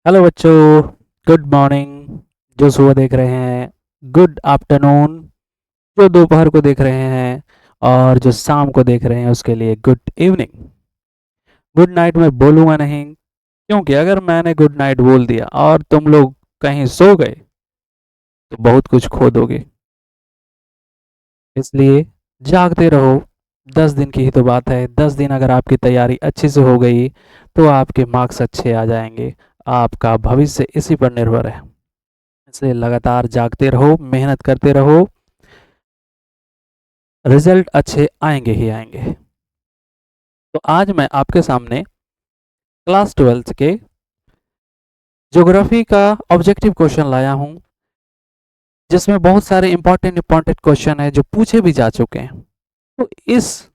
Hello बच्चों, good morning. जो सुबह देख रहे हैं गुड आफ्टरनून, जो दोपहर को देख रहे हैं और जो शाम को देख रहे हैं उसके लिए गुड इवनिंग। गुड नाइट मैं बोलूँगा नहीं, क्योंकि अगर मैंने गुड नाइट बोल दिया और तुम लोग कहीं सो गए तो बहुत कुछ खो दोगे। इसलिए जागते रहो। 10 दिन की ही तो बात है। 10 दिन अगर आपकी तैयारी अच्छी से हो गई तो आपके मार्क्स अच्छे आ जाएंगे। आपका भविष्य इसी पर निर्भर है। इसलिए लगातार जागते रहो, मेहनत करते रहो, रिजल्ट अच्छे आएंगे ही आएंगे। तो आज मैं आपके सामने क्लास 12th के ज्योग्राफी का ऑब्जेक्टिव क्वेश्चन लाया हूं, जिसमें बहुत सारे इंपॉर्टेंट क्वेश्चन है जो पूछे भी जा चुके हैं। तो इस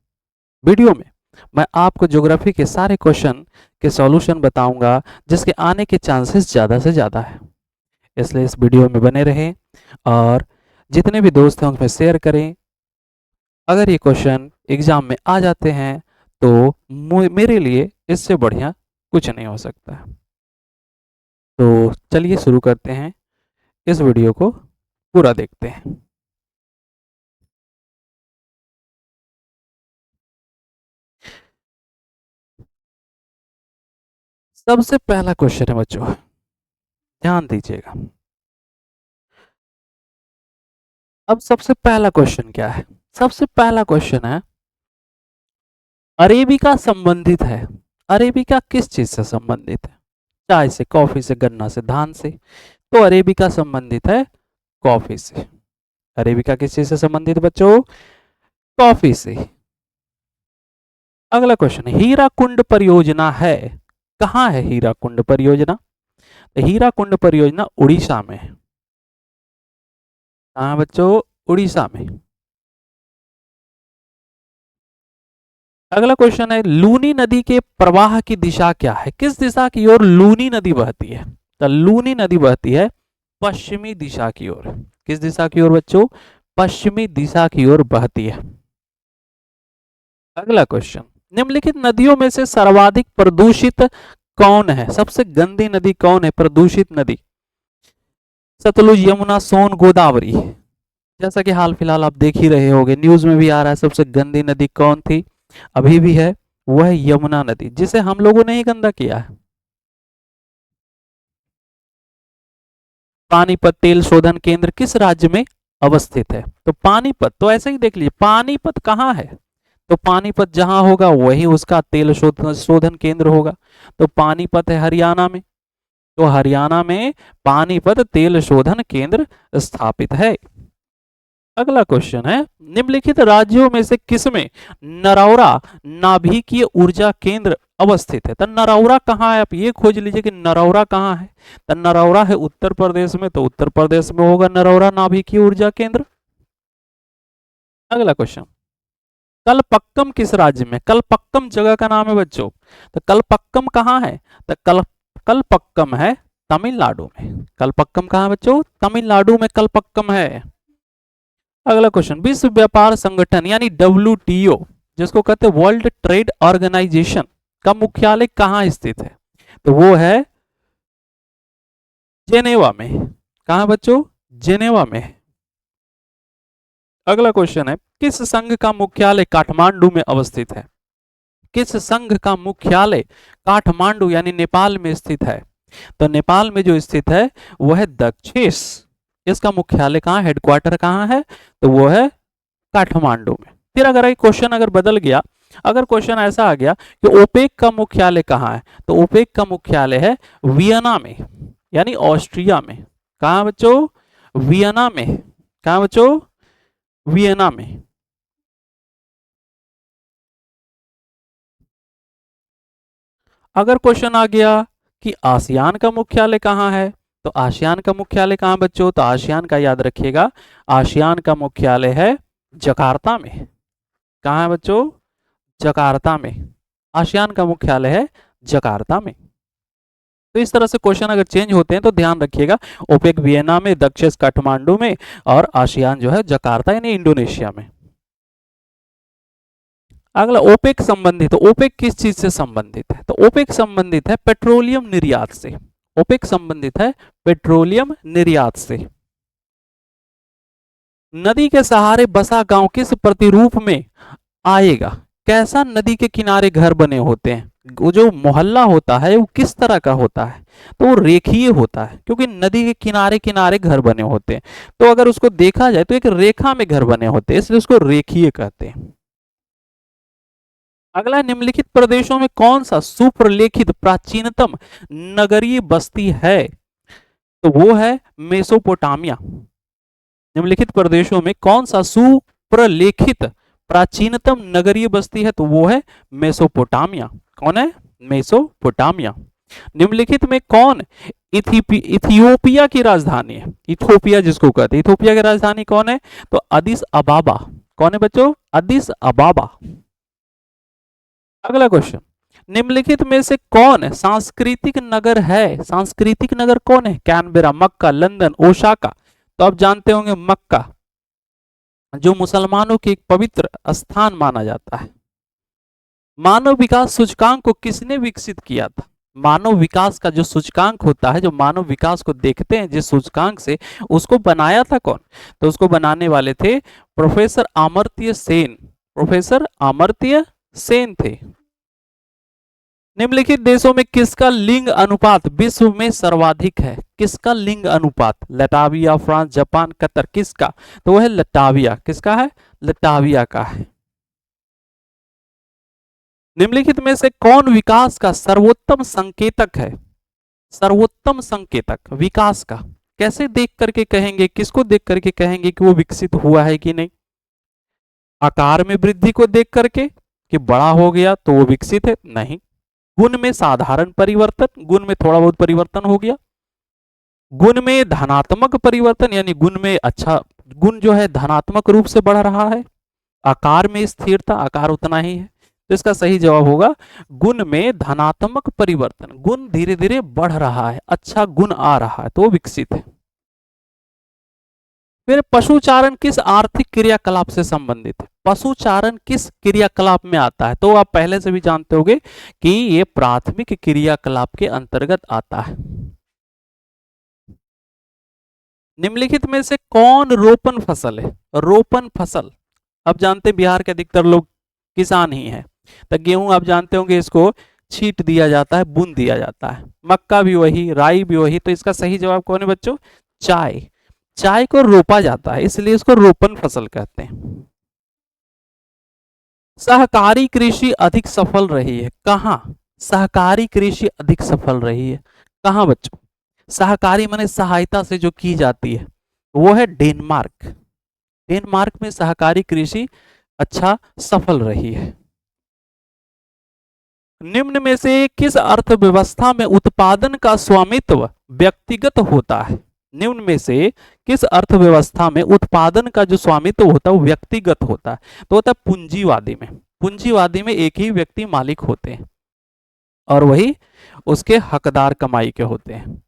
वीडियो में मैं आपको ज्योग्राफी के सारे क्वेश्चन के सॉल्यूशन बताऊंगा, जिसके आने के चांसेस ज़्यादा से ज़्यादा है। इसलिए इस वीडियो में बने रहें और जितने भी दोस्त हैं उनमें शेयर करें। अगर ये क्वेश्चन एग्जाम में आ जाते हैं तो मेरे लिए इससे बढ़िया कुछ नहीं हो सकता। तो चलिए शुरू करते हैं, इस वीडियो को पूरा देखते हैं। सबसे पहला क्वेश्चन है बच्चों, ध्यान दीजिएगा। अब सबसे पहला क्वेश्चन क्या है? सबसे पहला क्वेश्चन है, अरेबिका संबंधित है। अरेबिका किस चीज से संबंधित है? चाय से, कॉफी से, गन्ना से, धान से। तो अरेबिका संबंधित है कॉफी से। अरेबिका किस चीज से संबंधित बच्चों? कॉफी से। अगला क्वेश्चन, हीराकुंड परियोजना है, कहाँ है हीराकुंड परियोजना? तो हीराकुंड परियोजना उड़ीसा में है। कहाँ बच्चों? उड़ीसा में। अगला क्वेश्चन है, लूनी नदी के प्रवाह की दिशा क्या है? किस दिशा की ओर लूनी नदी बहती है? तो लूनी नदी बहती है पश्चिमी दिशा की ओर। किस दिशा की ओर बच्चों? पश्चिमी दिशा की ओर बहती है। अगला क्वेश्चन, निम्नलिखित नदियों में से सर्वाधिक प्रदूषित कौन है? सबसे गंदी नदी कौन है? प्रदूषित नदी सतलुज, यमुना, सोन, गोदावरी। जैसा कि हाल फिलहाल आप देख ही रहे होंगे, न्यूज में भी आ रहा है, सबसे गंदी नदी कौन थी, अभी भी है, वह है यमुना नदी, जिसे हम लोगों ने ही गंदा किया है। पानीपत तेल शोधन केंद्र किस राज्य में अवस्थित है? तो पानीपत, तो ऐसे ही देख लीजिए, पानीपत कहाँ है? तो पानीपत जहां होगा वही उसका तेल शोधन केंद्र होगा। तो पानीपत है हरियाणा में। तो हरियाणा में पानीपत तेल शोधन केंद्र स्थापित है। अगला क्वेश्चन है, निम्नलिखित राज्यों में से किसमें नरौरा नाभिकीय ऊर्जा केंद्र अवस्थित है? तो नरौरा कहाँ है? आप ये खोज लीजिए कि नरौरा कहाँ है। तो नरौरा है उत्तर प्रदेश में, तो उत्तर प्रदेश में होगा नरौरा नाभिकीय ऊर्जा केंद्र। अगला क्वेश्चन, कलपक्कम किस राज्य में? कलपक्कम जगह का नाम है बच्चों। तो कलपक्कम कहाँ है? तो कलपक्कम है तमिलनाडु में। कलपक्कम कहाँ है बच्चों? तमिलनाडु में कलपक्कम है। अगला क्वेश्चन, विश्व व्यापार संगठन यानी WTO, जिसको कहते हैं वर्ल्ड ट्रेड ऑर्गेनाइजेशन, का मुख्यालय कहाँ स्थित है? तो वो है जेनेवा में। कहाँ बच्चों? जेनेवा में। अगला क्वेश्चन है, किस संघ का मुख्यालय काठमांडू में अवस्थित है? किस संघ का मुख्यालय काठमांडू यानी नेपाल में स्थित है? तो नेपाल में जो स्थित है वो है दक्षेस। इसका मुख्यालय कहाँ, हेडक्वार्टर कहाँ है? तो वो है काठमांडू में। फिर अगर एक क्वेश्चन अगर बदल गया, अगर क्वेश्चन ऐसा आ गया कि ओपेक का मुख्यालय कहाँ है? तो ओपेक का मुख्यालय है वियना में, यानी ऑस्ट्रिया में। कहाँ बच्चों? वियना में। कहाँ बच्चों? वियना में। अगर क्वेश्चन आ गया कि आसियान का मुख्यालय कहाँ है? तो आसियान का मुख्यालय कहाँ बच्चों? तो आसियान का याद रखिएगा, आसियान का मुख्यालय है जकार्ता में। कहाँ है बच्चों? जकार्ता में। आसियान का मुख्यालय है जकार्ता में। तो इस तरह से क्वेश्चन अगर चेंज होते हैं तो ध्यान रखिएगा, ओपेक वियना में, दक्षिण काठमांडू में, और आसियान जो है जकार्ता यानी इंडोनेशिया में। अगला, ओपेक संबंधित, तो ओपेक किस चीज से संबंधित है? तो ओपेक संबंधित है पेट्रोलियम निर्यात से। ओपेक संबंधित है पेट्रोलियम निर्यात से। नदी के सहारे बसा गांव किस प्रतिरूप में आएगा? कैसा नदी के किनारे घर बने होते हैं? वो जो मोहल्ला होता है वो किस तरह का होता है? तो वो रेखीय होता है, क्योंकि नदी के किनारे किनारे घर बने होते हैं। तो अगर उसको देखा जाए तो एक रेखा में घर बने होते हैं, इसलिए उसको रेखीय कहते हैं। अगला, निम्नलिखित प्रदेशों में कौन सा सुप्रलेखित प्राचीनतम नगरीय बस्ती है? तो वो है मेसोपोटामिया। निम्नलिखित प्रदेशों में कौन सा सुप्रलेखित प्राचीनतम नगरीय बस्ती है? तो वो है मेसोपोटामिया। कौन है? मेसोपोटामिया। निम्नलिखित में कौन इथियोपिया की राजधानी है? इथियोपिया जिसको कहते हैं, इथियोपिया की राजधानी कौन है? तो अदिस अबाबा। कौन है बच्चों? अदिस अबाबा। अगला क्वेश्चन, निम्नलिखित में से कौन सांस्कृतिक नगर है? सांस्कृतिक नगर कौन है? कैनबेरा, मक्का, लंदन, ओसाका। तो आप जानते होंगे मक्का, जो मुसलमानों के एक पवित्र स्थान माना जाता है। मानव विकास सूचकांक को किसने विकसित किया था? मानव विकास का जो सूचकांक होता है, जो मानव विकास को देखते हैं जिस सूचकांक से, उसको बनाया था कौन? तो उसको बनाने वाले थे प्रोफेसर अमर्त्य सेन। प्रोफेसर अमर्त्य सेन थे। निम्नलिखित देशों में किसका लिंग अनुपात विश्व में सर्वाधिक है? किसका लिंग अनुपात? लटाविया, फ्रांस, जापान, कतर, किसका? तो वह है लटाविया। किसका है? लटाविया का है। निम्नलिखित में से कौन विकास का सर्वोत्तम संकेतक है? सर्वोत्तम संकेतक विकास का कैसे देख करके कहेंगे, किसको देख करके कहेंगे कि वो विकसित हुआ है कि नहीं? आकार में वृद्धि को देख करके कि बड़ा हो गया तो वो विकसित है? नहीं। गुण में साधारण परिवर्तन, गुण में थोड़ा बहुत परिवर्तन हो गया। गुण में धनात्मक परिवर्तन, यानी गुण में अच्छा, गुण जो है धनात्मक रूप से बढ़ रहा है। आकार में स्थिरता, आकार उतना ही है। तो इसका सही जवाब होगा गुण में धनात्मक परिवर्तन। गुण धीरे धीरे बढ़ रहा है, अच्छा गुण आ रहा है, तो वो विकसित है। फिर पशुचारण किस आर्थिक क्रियाकलाप से संबंधित है? पशुचारण किस क्रियाकलाप में आता है? तो आप पहले से भी जानते होंगे कि ये प्राथमिक क्रियाकलाप के अंतर्गत आता है। निम्नलिखित में से कौन रोपण फसल है? रोपण फसल, अब जानते हैं बिहार के अधिकतर लोग किसान ही हैं। तो गेहूं आप जानते होंगे, इसको छींट दिया जाता है, बुन दिया जाता है। मक्का भी वही, राई भी वही। तो इसका सही जवाब कौन है बच्चों? चाय। चाय को रोपा जाता है, इसलिए इसको रोपण फसल कहते हैं। सहकारी कृषि अधिक सफल रही है कहां? सहकारी कृषि अधिक सफल रही है कहां बच्चों? सहकारी माने सहायता से जो की जाती है, वो है डेनमार्क। डेनमार्क में सहकारी कृषि अच्छा सफल रही है। निम्न में से किस अर्थव्यवस्था में उत्पादन का स्वामित्व व्यक्तिगत होता है? निम्न में से किस अर्थव्यवस्था में उत्पादन का जो स्वामित्व होता है वो व्यक्तिगत होता है? तो होता है पूंजीवादी में। पूंजीवादी में एक ही व्यक्ति मालिक होते हैं और वही उसके हकदार कमाई के होते हैं।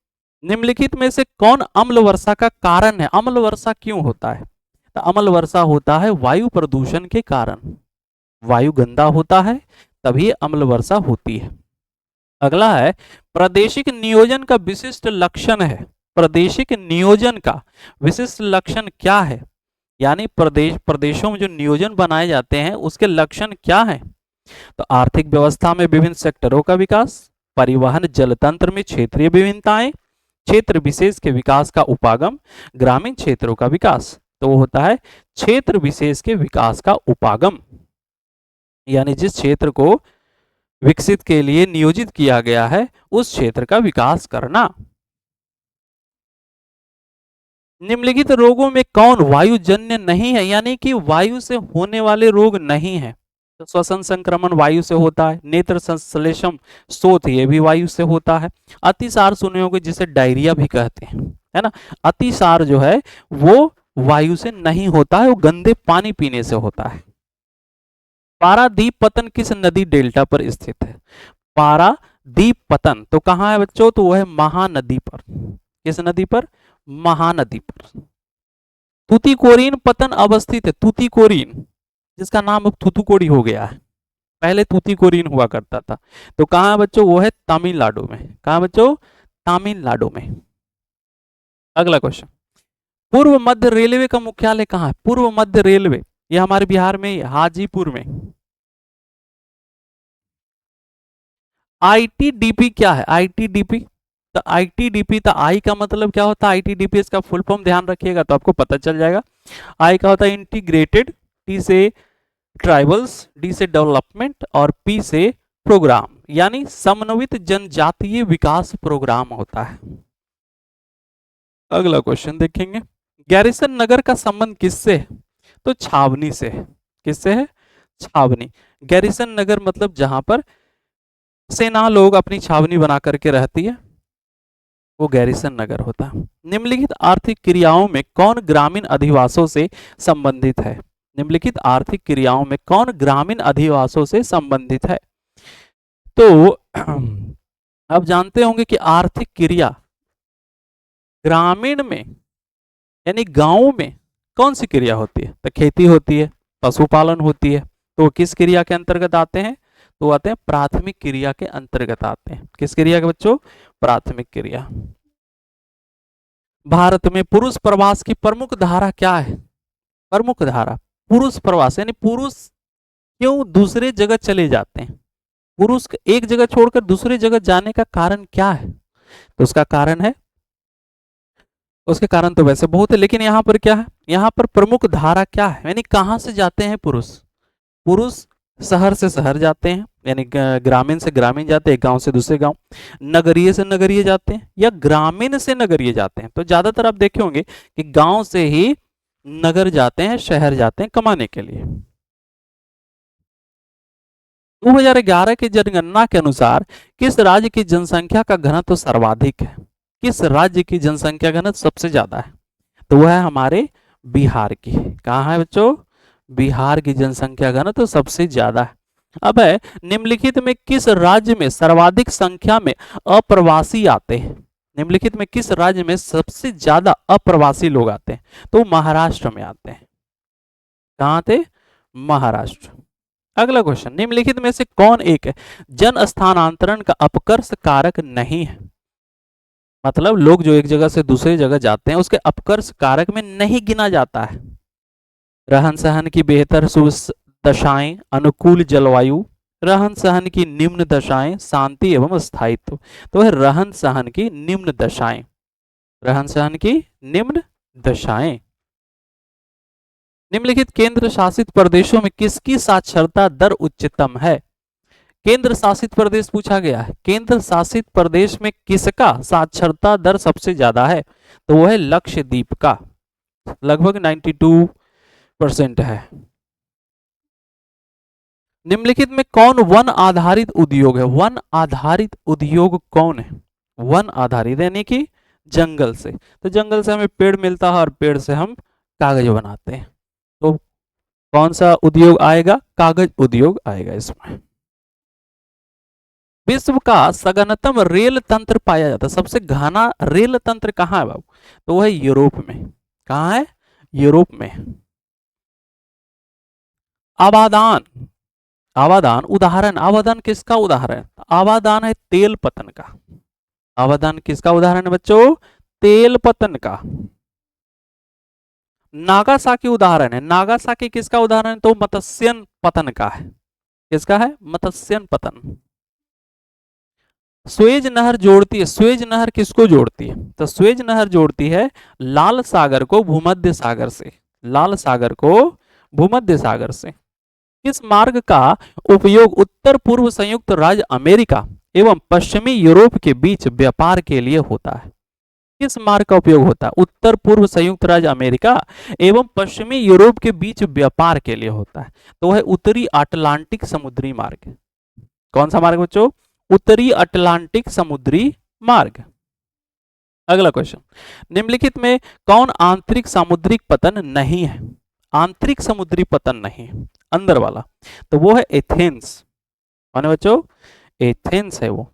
निम्नलिखित में से कौन अम्ल वर्षा का कारण है? अम्ल वर्षा क्यों होता है? तो अम्ल वर्षा होता है वायु प्रदूषण के कारण। वायु गंदा होता है तभी अम्ल वर्षा होती है। अगला है, प्रादेशिक नियोजन का विशिष्ट लक्षण है। प्रादेशिक नियोजन का विशिष्ट लक्षण क्या है? यानी प्रदेशों में जो नियोजन बनाए जाते हैं उसके लक्षण क्या हैं? तो आर्थिक व्यवस्था में विभिन्न सेक्टरों का विकास, परिवहन जल तंत्र में क्षेत्रीय विभिन्नताएं, क्षेत्र विशेष के विकास का उपागम, ग्रामीण क्षेत्रों का विकास। तो वो होता है क्षेत्र विशेष के विकास का उपागम, यानी जिस क्षेत्र को विकसित के लिए नियोजित किया गया है उस क्षेत्र का विकास करना। निम्नलिखित रोगों में कौन वायुजन्य नहीं है? यानी कि वायु से होने वाले रोग नहीं है। तो श्वसन संक्रमण वायु से होता है, नेत्र संश्लेषण शोथ ये भी वायु से होता है। अतिसार सुने होंगे जिसे डायरिया भी कहते हैं, है ना। अतिसार जो है वो वायु से नहीं होता है, वो गंदे पानी पीने से होता है। पारादीप पतन किस नदी डेल्टा पर स्थित है? पारादीप पतन तो कहाँ है बच्चों? तो वह है महानदी पर। किस नदी पर? महानदी पर। तुतिकोरिन पतन अवस्थित है। तुतिकोरिन जिसका नाम अब थूथुकोडी हो गया है, पहले तुतिकोरिन हुआ करता था। तो कहाँ है बच्चों? वो है तमिलनाडु में। कहाँ बच्चों? तमिलनाडु में। अगला क्वेश्चन, पूर्व मध्य रेलवे का मुख्यालय कहाँ है? पूर्व मध्य रेलवे, ये हमारे बिहार में, हाजीपुर में। आईटीडीपी क्या है? आईटीडीपी, तो आईटीडीपी, तो आई का मतलब क्या होता है? आईटीडीपी इसका फुल फॉर्म ध्यान रखिएगा तो आपको पता चल जाएगा। आई का होता है इंटीग्रेटेड, टी से ट्राइबल्स, डी से डेवलपमेंट और पी से प्रोग्राम, यानी समन्वित जनजातीय विकास प्रोग्राम होता है। अगला क्वेश्चन देखेंगे, गैरिसन नगर का संबंध किससे है? तो छावनी से है। किससे है? छावनी। गैरिसन नगर मतलब जहां पर सेना लोग अपनी छावनी बना करके रहती है, वो गैरिसन नगर होता है। निम्नलिखित आर्थिक क्रियाओं में कौन ग्रामीण अधिवासों से संबंधित है? निम्नलिखित आर्थिक क्रियाओं में कौन ग्रामीण अधिवासों से संबंधित है? तो आप जानते होंगे कि आर्थिक क्रिया ग्रामीण में यानी गांव में कौन सी क्रिया होती है? तो खेती होती है, पशुपालन होती है, तो किस क्रिया के अंतर्गत आते हैं? तो आते हैं प्राथमिक क्रिया के अंतर्गत आते हैं। किस क्रिया के बच्चों? प्राथमिक क्रिया। भारत में पुरुष प्रवास की प्रमुख धारा क्या है? प्रमुख धारा पुरुष प्रवास, यानी पुरुष क्यों दूसरे जगह चले जाते हैं? पुरुष एक जगह छोड़कर दूसरे जगह जाने का कारण क्या है? तो उसका कारण है, उसके कारण तो वैसे बहुत है, लेकिन यहाँ पर क्या है? यहाँ पर प्रमुख धारा क्या है, यानी कहाँ से जाते हैं पुरुष? पुरुष शहर से शहर जाते हैं, यानी ग्रामीण से ग्रामीण जाते हैं, गांव से दूसरे गांव, नगरीय से नगरीय जाते हैं, या ग्रामीण से नगरीय जाते हैं। तो ज्यादातर आप देखे होंगे कि गांव से ही नगर जाते हैं, शहर जाते हैं कमाने के लिए। 2011 की जनगणना के अनुसार किस राज्य की जनसंख्या का घनत्व सर्वाधिक है? किस राज्य की जनसंख्या घनत्व सबसे ज्यादा है? तो वह है हमारे बिहार की। कहाँ है बच्चों? बिहार की जनसंख्या घनत्व सबसे ज्यादा है। अब है, निम्नलिखित में किस राज्य में सर्वाधिक संख्या में अप्रवासी आते हैं? निम्नलिखित में किस राज्य में सबसे ज्यादा अप्रवासी लोग आते हैं? तो महाराष्ट्र में आते हैं। कहाँ थे? महाराष्ट्र। अगला क्वेश्चन, निम्नलिखित में से कौन एक जन स्थानांतरण का अपकर्ष कारक नहीं है? मतलब लोग जो एक जगह से दूसरी जगह जाते हैं उसके अपकर्ष कारक में नहीं गिना जाता है। रहन सहन की बेहतर दशाएं, अनुकूल जलवायु, रहन सहन की निम्न दशाएं, शांति एवं स्थायित्व। तो है रहन सहन की निम्न दशाएं, रहन सहन की निम्न दशाएं। निम्नलिखित केंद्र शासित प्रदेशों में किसकी साक्षरता दर उच्चतम है? केंद्र शासित प्रदेश पूछा गया है, केंद्र शासित प्रदेश में किसका साक्षरता दर सबसे ज्यादा है? तो वो है लक्षद्वीप का, लगभग 92% है। निम्नलिखित में कौन वन आधारित उद्योग है? वन आधारित उद्योग कौन है? वन आधारित यानी कि जंगल से, तो जंगल से हमें पेड़ मिलता है और पेड़ से हम कागज बनाते हैं, तो कौन सा उद्योग आएगा? कागज उद्योग आएगा इसमें। विश्व का सघनतम रेल तंत्र पाया जाता है, सबसे घना रेल तंत्र कहाँ है बाबू? तो वह है यूरोप में। कहाँ है? यूरोप में। आवादान, आवादान उदाहरण, आवादान किसका उदाहरण? आवादान है तेल पतन का। आवादान किसका उदाहरण है बच्चों? तेल पतन का। नागासाकी उदाहरण है, नागासाकी किसका उदाहरण है? तो मत्स्यन पतन का है। किसका है? मत्स्यन पतन। स्वेज नहर जोड़ती है, स्वेज नहर किसको जोड़ती है? तो स्वेज नहर जोड़ती है लाल सागर को भूमध्य सागर से, लाल सागर को भूमध्य सागर से। किस मार्ग का उपयोग उत्तर पूर्व संयुक्त राज्य अमेरिका एवं पश्चिमी यूरोप के बीच व्यापार के लिए होता है? किस मार्ग का उपयोग होता है? उत्तर पूर्व संयुक्त राज्य अमेरिका एवं पश्चिमी यूरोप के बीच व्यापार के लिए होता है, तो वह उत्तरी अटलांटिक समुद्री मार्ग। कौन सा मार्ग बच्चों? उत्तरी अटलांटिक समुद्री मार्ग। अगला क्वेश्चन, निम्नलिखित में कौन आंतरिक सामुद्रिक पतन नहीं है? आंतरिक समुद्री पतन नहीं है, अंदर वाला, तो वो है एथेंस। कौन है बच्चों? एथेंस है वो।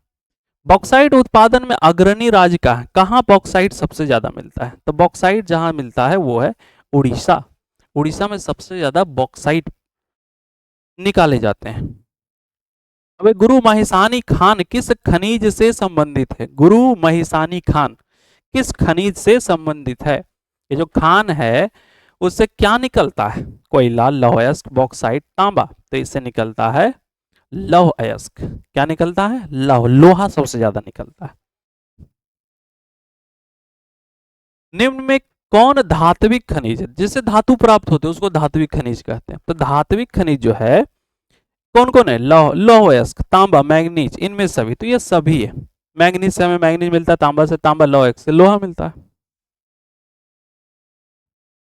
बॉक्साइट उत्पादन में अग्रणी राज्य का है, कहाँ बॉक्साइट सबसे ज्यादा मिलता है? तो बॉक्साइट जहां मिलता है वो है उड़ीसा। उड़ीसा में सबसे ज्यादा बॉक्साइट निकाले जाते हैं। अबे गुरु महिसानी खान किस खनिज से संबंधित है? गुरु महिसानी खान किस खनिज से संबंधित है? ये जो खान है उससे क्या निकलता है? कोयला, लौह अयस्क, बॉक्साइट, तांबा। तो इससे निकलता है लौह अयस्क। क्या निकलता है? लोहा सबसे ज्यादा निकलता है। निम्न में कौन धात्विक खनिज है? जिससे धातु प्राप्त होते हैं उसको धात्विक खनिज कहते हैं। तो धात्विक खनिज जो है कौन कौन है? लौह अयस्क, तांबा, मैग्नीज, इनमें सभी। तो ये सभी है। मैग्नीज से हमें मैग्नीज मिलता है, तांबा से तांबा, लौह अयस्क से लोहा मिलता है।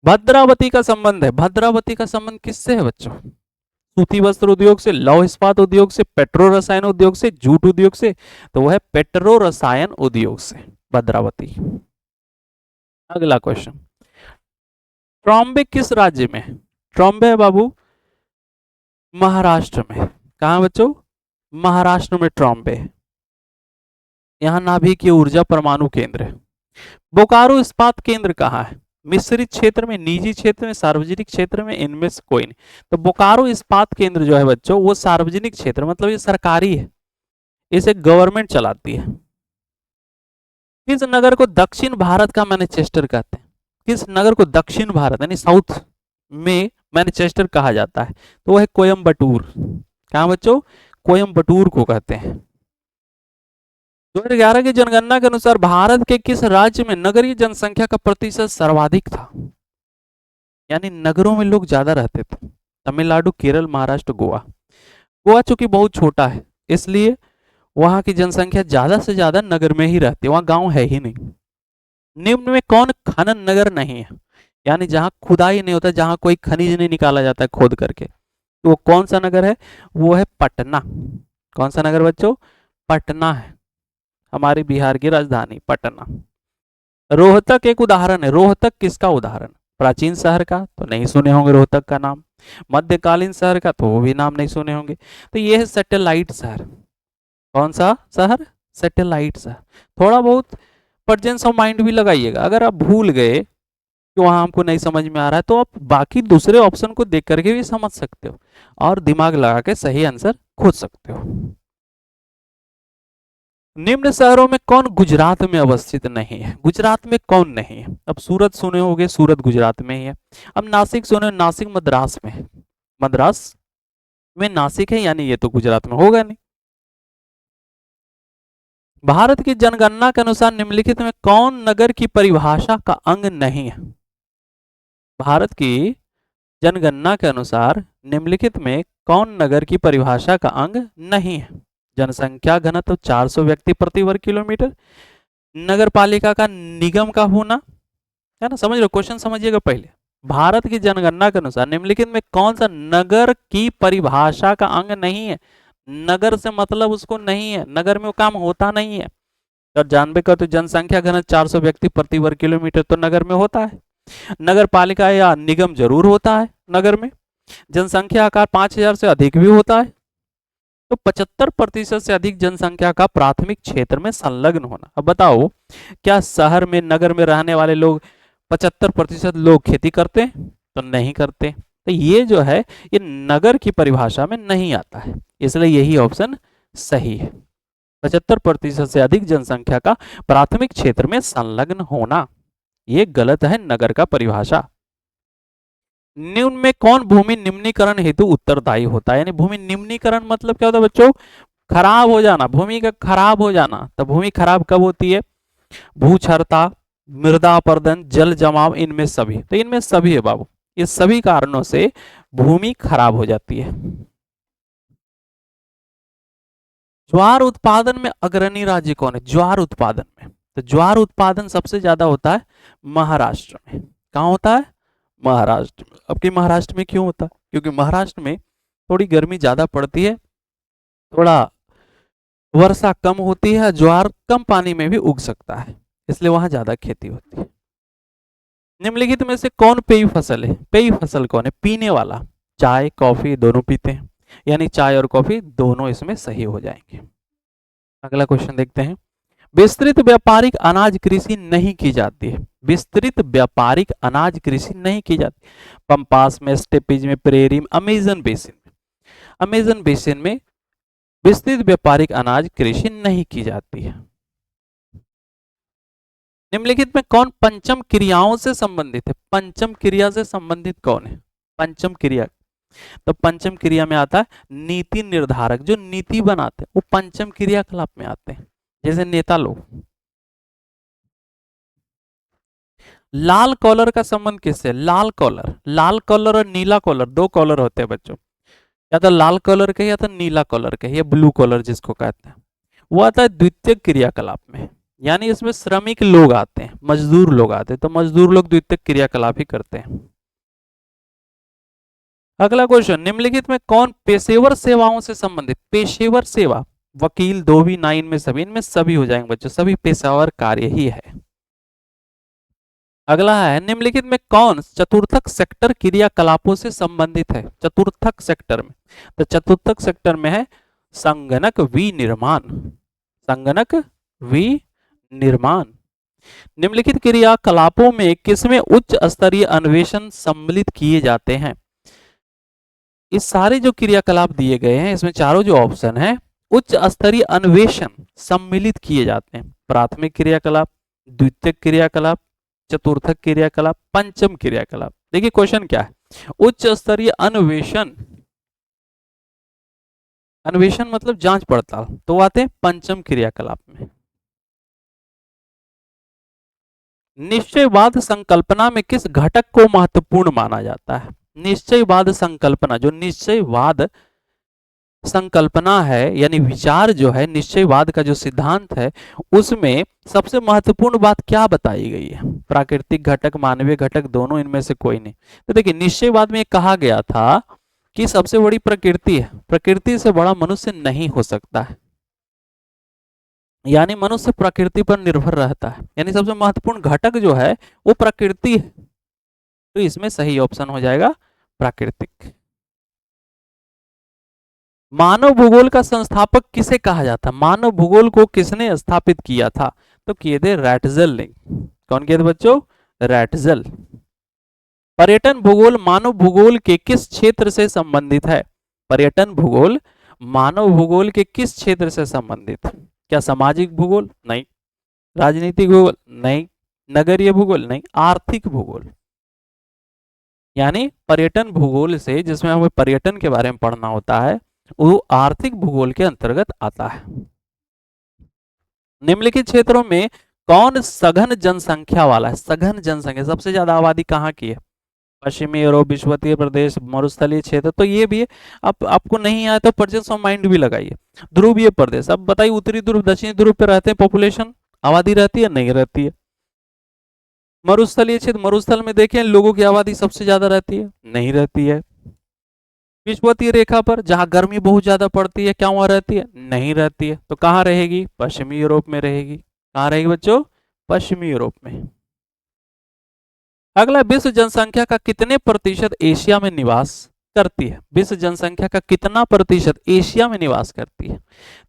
भद्रावती का संबंध है। भद्रावती का संबंध किससे है बच्चों? सूती वस्त्र उद्योग से, लौह इस्पात उद्योग से, पेट्रो रसायन उद्योग से, जूट उद्योग से। तो वह है पेट्रो रसायन उद्योग से भद्रावती। अगला क्वेश्चन, ट्रॉम्बे किस राज्य में है? ट्रॉम्बे है बाबू महाराष्ट्र में। कहा बच्चों? महाराष्ट्र में ट्रॉम्बे है। यहां नाभिकीय ऊर्जा परमाणु केंद्र है। बोकारो इस्पात केंद्र कहाँ है? मिश्रित क्षेत्र में, निजी क्षेत्र में, सार्वजनिक क्षेत्र में, इनमें से कोई नहीं। तो बोकारो इस्पात केंद्र जो है बच्चों वो सार्वजनिक क्षेत्र, मतलब ये सरकारी है, इसे गवर्नमेंट चलाती है। किस नगर को दक्षिण भारत का मैनचेस्टर कहते हैं? किस नगर को दक्षिण भारत यानी साउथ में मैनचेस्टर कहा जाता है? तो वो है कोयम्बटूर। कहाँ बच्चों? कोयम्बटूर को कहते हैं। 2011 की जनगणना के अनुसार भारत के किस राज्य में नगरीय जनसंख्या का प्रतिशत सर्वाधिक था? यानी नगरों में लोग ज्यादा रहते थे। तमिलनाडु, केरल, महाराष्ट्र, गोवा। गोवा चूंकि बहुत छोटा है इसलिए वहां की जनसंख्या ज्यादा से ज्यादा नगर में ही रहती है, वहां गांव है ही नहीं। निम्न में कौन खनन नगर नहीं है? यानी जहां खुदाई नहीं होता, जहां कोई खनिज नहीं निकाला जाता है खोद करके, तो वो कौन सा नगर है? वो है पटना। कौन सा नगर बच्चों? पटना है, हमारी बिहार की राजधानी पटना। रोहतक एक उदाहरण है। रोहतक किसका उदाहरण? प्राचीन शहर का? तो नहीं सुने होंगे रोहतक का नाम। मध्यकालीन शहर का? तो वो भी नाम नहीं सुने होंगे। तो ये है सैटेलाइट शहर। कौन सा शहर? सैटेलाइट शहर। थोड़ा बहुत प्रेजेंस ऑफ माइंड भी लगाइएगा। अगर आप भूल गए कि वहां हमको नहीं समझ में आ रहा है तो आप बाकी दूसरे ऑप्शन को देख करके भी समझ सकते हो और दिमाग लगा के सही आंसर खोज सकते हो। निम्न शहरों में कौन गुजरात में अवस्थित नहीं है? गुजरात में कौन नहीं है? अब सूरत सुने होंगे, सूरत गुजरात में ही है। अब नासिक सुने, नासिक मद्रास में है। मद्रास में नासिक है यानी ये तो गुजरात में होगा नहीं। भारत की जनगणना के अनुसार निम्नलिखित में कौन नगर की परिभाषा का अंग नहीं है? भारत की जनगणना के अनुसार निम्नलिखित में कौन नगर की परिभाषा का अंग नहीं है? जनसंख्या घनत्व 400 व्यक्ति प्रति वर्ग किलोमीटर, नगर पालिका का निगम का होना, है ना? समझ लो क्वेश्चन, समझिएगा पहले। भारत की जनगणना के अनुसार निम्नलिखित में कौन सा नगर की परिभाषा का अंग नहीं है? नगर से मतलब उसको नहीं है, नगर में वो काम होता नहीं है। और जानबे कर तो जनसंख्या घनत्व 400 व्यक्ति प्रति वर्ग किलोमीटर तो नगर में होता है। नगर पालिका या निगम जरूर होता है नगर में। जनसंख्या आकार 5000 से अधिक भी होता है। तो 75% से अधिक जनसंख्या का प्राथमिक क्षेत्र में संलग्न होना। अब बताओ क्या शहर में, नगर में रहने वाले लोग 75% लोग खेती करते हैं? तो नहीं करते। तो ये जो है ये नगर की परिभाषा में नहीं आता है, इसलिए यही ऑप्शन सही है। 75% से अधिक जनसंख्या का प्राथमिक क्षेत्र में संलग्न होना, ये गलत है नगर का परिभाषा। निम्न में कौन भूमि निम्नीकरण हेतु उत्तरदायी होता है? यानी भूमि निम्नीकरण मतलब क्या होता है बच्चों? खराब हो जाना, भूमि का खराब हो जाना। तो भूमि खराब कब होती है? भूक्षरता, मृदा अपरदन, जल जमाव, इनमें सभी। तो इनमें सभी है बाबू, ये सभी कारणों से भूमि खराब हो जाती है। ज्वार उत्पादन में अग्रणी राज्य कौन है? ज्वार उत्पादन में तो ज्वार उत्पादन सबसे ज्यादा होता है महाराष्ट्र में। कहाँ होता है? महाराष्ट्र में। अब कि महाराष्ट्र में क्यों होता है? क्योंकि महाराष्ट्र में थोड़ी गर्मी ज्यादा पड़ती है, थोड़ा वर्षा कम होती है, ज्वार कम पानी में भी उग सकता है, इसलिए वहां ज्यादा खेती होती है। निम्नलिखित में से कौन पेय फसल है? पेय फसल कौन है? पीने वाला। चाय कॉफी दोनों पीते हैं, यानी चाय और कॉफी दोनों इसमें सही हो जाएंगे। अगला क्वेश्चन देखते हैं। विस्तृत व्यापारिक अनाज कृषि नहीं की जाती है। विस्तृत व्यापारिक अनाज कृषि नहीं की जाती। पंपास में, स्टेपीज में, प्रेरी में, अमेजन बेसिन में। अमेजन बेसिन में विस्तृत व्यापारिक अनाज कृषि नहीं की जाती है। निम्नलिखित में कौन पंचम क्रियाओं से संबंधित है? पंचम क्रिया से संबंधित कौन है? पंचम क्रिया, तो पंचम क्रिया में आता है नीति निर्धारक, जो नीति बनाते हैं वो पंचम क्रियाकलाप में आते हैं, जैसे नेता लोग। लाल कॉलर का संबंध किससे? लाल कॉलर और नीला कॉलर, दो कॉलर होते हैं बच्चों, या तो लाल कॉलर के या तो नीला कॉलर के, या ब्लू कॉलर जिसको कहते हैं, वो आता है द्वितीयक क्रियाकलाप में, यानी इसमें श्रमिक लोग आते हैं, मजदूर लोग आते हैं, तो मजदूर लोग द्वितीयक क्रियाकलाप ही करते हैं। अगला क्वेश्चन, निम्नलिखित में कौन पेशेवर सेवाओं से संबंधित? पेशेवर सेवा, वकील, धोबी, नाई, इनमें सभी, इनमें सभी हो जाएंगे बच्चों, सभी पेशेवर कार्य ही है। अगला है, निम्नलिखित में कौन चतुर्थक सेक्टर क्रियाकलापों से संबंधित है? चतुर्थक सेक्टर में, तो चतुर्थक सेक्टर में है संगणक विनिर्माण, संगणक विनिर्माण। निम्नलिखित क्रियाकलापों में किसमें उच्च स्तरीय अन्वेषण सम्मिलित किए जाते हैं? इस सारे जो क्रियाकलाप दिए गए हैं इसमें चारों जो ऑप्शन है उच्च स्तरीय अन्वेषण सम्मिलित किए जाते हैं। प्राथमिक क्रियाकलाप, द्वितीयक क्रियाकलाप, चतुर्थक क्रियाकलाप, पंचम क्रियाकलाप। देखिए क्वेश्चन क्या है, उच्च स्तरीय अन्वेषण, अन्वेषण मतलब जांच पड़ताल, तो आते हैं पंचम क्रियाकलाप में। निश्चयवाद संकल्पना में किस घटक को महत्वपूर्ण माना जाता है? निश्चयवाद संकल्पना, जो निश्चयवाद संकल्पना है यानी विचार जो है, निश्चयवाद का जो सिद्धांत है उसमें सबसे महत्वपूर्ण बात क्या बताई गई है? प्राकृतिक घटक, मानवीय घटक, दोनों, इनमें से कोई नहीं। तो देखिए निश्चयवाद में कहा गया था कि सबसे बड़ी प्रकृति है, प्रकृति से बड़ा मनुष्य नहीं हो सकता है, यानी मनुष्य प्रकृति पर निर्भर रहता है, यानी सबसे महत्वपूर्ण घटक जो है वो प्रकृति है, तो इसमें सही ऑप्शन हो जाएगा प्राकृतिक। मानव भूगोल का संस्थापक किसे कहा जाता? मानव भूगोल को किसने स्थापित किया था? तो किए थे रैटजल ने। कौन किए थे बच्चों? रैटजल। पर्यटन भूगोल मानव भूगोल के किस क्षेत्र से संबंधित है? पर्यटन भूगोल मानव भूगोल के किस क्षेत्र से संबंधित? क्या सामाजिक भूगोल? नहीं। राजनीतिक भूगोल? नहीं। नगरीय भूगोल? नहीं। आर्थिक भूगोल, यानी पर्यटन भूगोल से, जिसमें हमें पर्यटन के बारे में पढ़ना होता है, वो आर्थिक भूगोल के अंतर्गत आता है। निम्नलिखित क्षेत्रों में कौन सघन जनसंख्या वाला है? सघन जनसंख्या, सबसे ज्यादा आबादी कहाँ की है? पश्चिमी यूरोप, विषुवतीय प्रदेश, मरुस्थलीय क्षेत्र, तो ये भी है। अब आपको नहीं आया तो प्रेजेंस ऑफ माइंड भी लगाइए। ध्रुवीय प्रदेश, अब बताइए उत्तरी ध्रुव, दक्षिणी ध्रुव पे रहते हैं पॉपुलेशन, आबादी रहती है? नहीं रहती है। मरुस्थलीय क्षेत्र, मरुस्थल में देखें लोगों की आबादी सबसे ज्यादा रहती है? नहीं रहती है। विषुवतीय रेखा पर जहां गर्मी बहुत ज्यादा पड़ती है, क्या वहां रहती है? नहीं रहती है। तो कहां रहेगी? पश्चिमी यूरोप में रहेगी। कहां रहेगी बच्चों? पश्चिमी यूरोप में। अगला, विश्व जनसंख्या का कितने प्रतिशत एशिया में निवास करती है? विश्व जनसंख्या का कितना प्रतिशत एशिया में निवास करती है?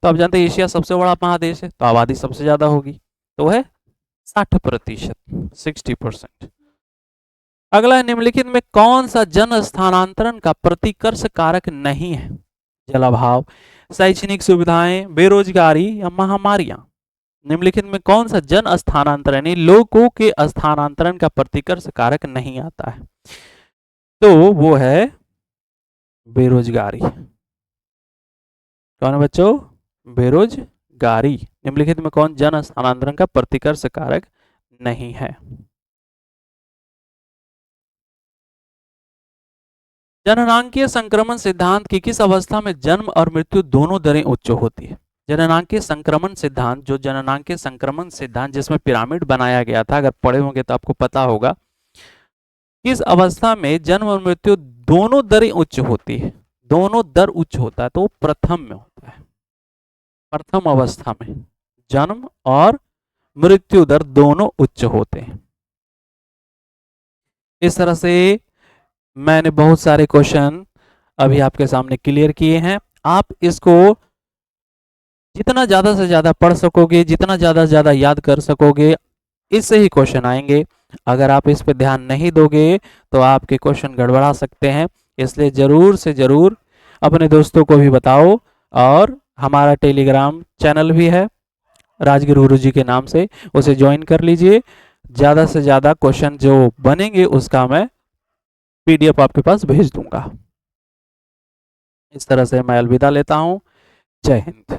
तो आप जानते हैं एशिया सबसे बड़ा महादेश है, तो आबादी सबसे ज्यादा होगी, तो है 60%, 60%। अगला, निम्नलिखित में कौन सा जन स्थानांतरण का प्रतिकर्ष कारक नहीं है? जलाभाव, शैक्षणिक सुविधाएं, बेरोजगारी या महामारियां। निम्नलिखित में कौन सा जन स्थानांतरण, लोगों के स्थानांतरण का प्रतिकर्ष कारक नहीं आता है? तो वो है बेरोजगारी। कौन है बच्चों? बेरोजगारी। निम्नलिखित में कौन जन स्थानांतरण का प्रतिकर्ष कारक नहीं है? जननांकीय संक्रमण सिद्धांत की किस अवस्था में जन्म और मृत्यु दोनों दरें उच्च होती है? जननांकीय संक्रमण सिद्धांत, जो जननांकीय संक्रमण सिद्धांत जिसमें पिरामिड बनाया गया था, अगर पढ़े होंगे तो आपको पता होगा, किस अवस्था में जन्म और मृत्यु दोनों दरें उच्च होती है? दोनों दर उच्च होता है, तो प्रथम में होता है। प्रथम अवस्था में जन्म और मृत्यु दर दोनों उच्च होते हैं। इस तरह से मैंने बहुत सारे क्वेश्चन अभी आपके सामने क्लियर किए हैं। आप इसको जितना ज्यादा से ज्यादा पढ़ सकोगे, जितना ज्यादा से ज्यादा याद कर सकोगे, इससे ही क्वेश्चन आएंगे। अगर आप इस पर ध्यान नहीं दोगे तो आपके क्वेश्चन गड़बड़ा सकते हैं, इसलिए जरूर से जरूर अपने दोस्तों को भी बताओ और हमारा टेलीग्राम चैनल भी है राजगीर गुरुजी के नाम से, उसे ज्वाइन कर लीजिए। ज़्यादा से ज़्यादा क्वेश्चन जो बनेंगे उसका मैं पीडीएफ आपके पास भेज दूंगा। इस तरह से मैं अलविदा लेता हूँ। जय हिंद।